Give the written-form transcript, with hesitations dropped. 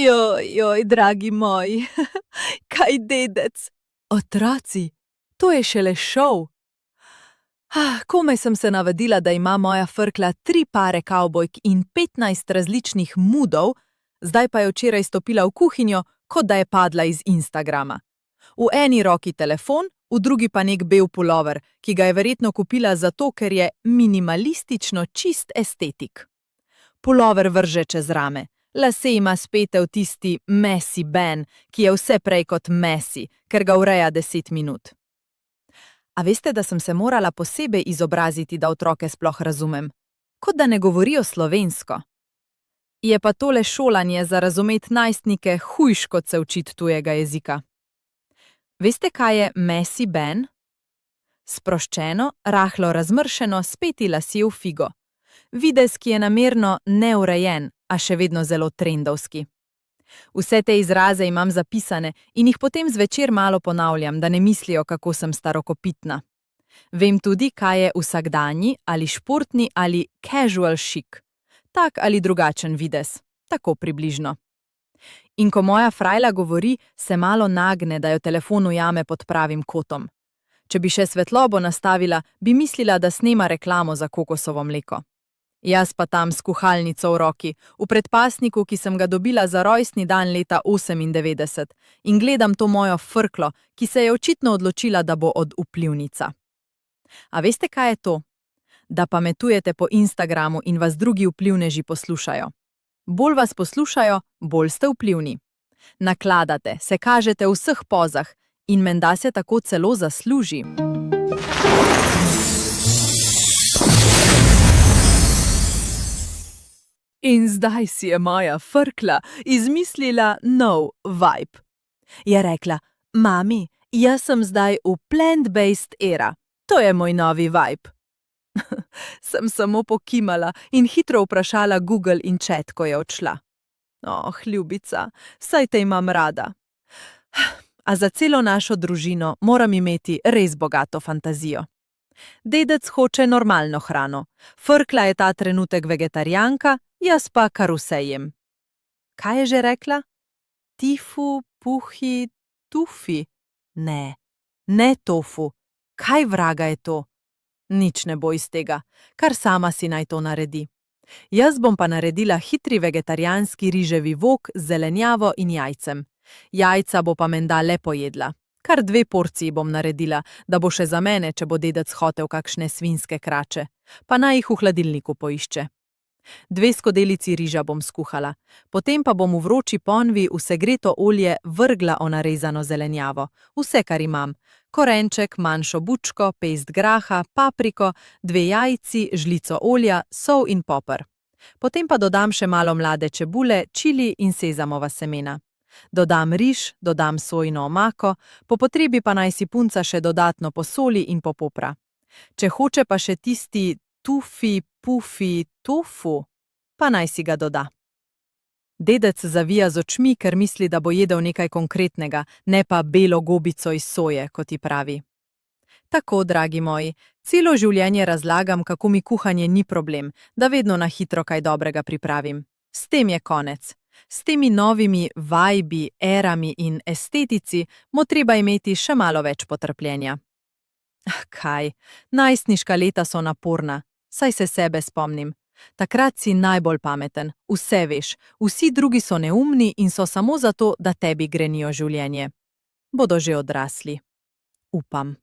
Joj, dragi moji, kaj dedec? Otroci, to je šele šov. Komaj sem se navadila, da ima moja frkla 3 pare kavbojk in 15 različnih mudov, zdaj pa je včeraj stopila v kuhinjo, kot da je padla iz Instagrama. V eni roki telefon, v drugi pa nek bel pulover, ki ga je verjetno kupila zato, ker je minimalistično čist estetik. Pulover vrže čez rame. Lase ima spete v tisti messy ben, ki je vse prej kot messy, ker ga ureja 10 minut. A veste, da sem se morala posebej izobraziti, da otroke sploh razumem? Kot da ne govorijo slovensko. Je pa tole šolanje za razumet najstnike hujš, kot se učit tujega jezika. Veste, kaj je messy ben? Sproščeno, rahlo razmršeno, speti lasje v figo. Videz, ki je namerno neurejen, a še vedno zelo trendovski. Vse te izraze imam zapisane in jih potem zvečer malo ponavljam, da ne mislijo, kako sem starokopitna. Vem tudi, kaj je vsakdanji ali športni ali casual chic. Tak ali drugačen videz. Tako približno. In ko moja frajla govori, se malo nagne, da jo telefon ujame pod pravim kotom. Če bi še svetlobo nastavila, bi mislila, da snema reklamo za kokosovo mleko. Jaz pa tam s kuhalnico v roki, v predpasniku, ki sem ga dobila za rojstni dan leta 98, in gledam to mojo frklo, ki se je očitno odločila, da bo odvplivnica. A veste, kaj je to? Da pametujete po Instagramu in vas drugi vplivneži poslušajo. Bolj vas poslušajo, bolj ste vplivni. Nakladate, se kažete v vseh pozah in menda se tako celo zasluži. In zdaj si je moja frkla izmislila nov vibe. Je rekla, mami, jaz sem zdaj v plant-based era. To je moj novi vibe. Sem samo pokimala in hitro vprašala Google in chat, ko je odšla. Ljubica, saj te imam rada. A za celo našo družino moram imeti res bogato fantazijo. Dedec hoče normalno hrano. Frkla je ta trenutek vegetarijanka, jaz pa kar vse jem. Kaj je že rekla? Tifu, puhi, tufi? Ne tofu. Kaj vraga je to? Nič ne bo iz tega, kar sama si naj to naredi. Jaz bom pa naredila hitri vegetarijanski riževi vok z zelenjavo in jajcem. Jajca bo pa menda le pojedla. Kar 2 porciji bom naredila, da bo še za mene, če bo dedec hotel kakšne svinjske krače. Pa naj jih v hladilniku poišče. 2 skodelici riža bom skuhala. Potem pa bom v vroči ponvi v segreto olje vrgla narezano zelenjavo. Vse, kar imam. Korenček, manjšo bučko, pest graha, papriko, 2 jajci, žlico olja, sol in poper. Potem pa dodam še malo mlade čebule, čili in sezamova semena. Dodam riž, dodam sojino omako, po potrebi pa naj si punca še dodatno posoli in popopra. Če hoče pa še tisti tufi, pufi, tofu, pa naj si ga doda. Dedec zavija z očmi, ker misli, da bo jedel nekaj konkretnega, ne pa belo gobico iz soje, kot ji pravi. Tako, dragi moji, celo življenje razlagam, kako mi kuhanje ni problem, da vedno na hitro kaj dobrega pripravim. S tem je konec. S temi novimi vajbi, erami in estetici bo treba imeti še malo več potrpljenja. Kaj, najstniška leta so naporna, saj se sebe spomnim. Takrat si najbolj pameten, vse veš, vsi drugi so neumni in so samo zato, da tebi grenijo življenje. Bodo že odrasli. Upam.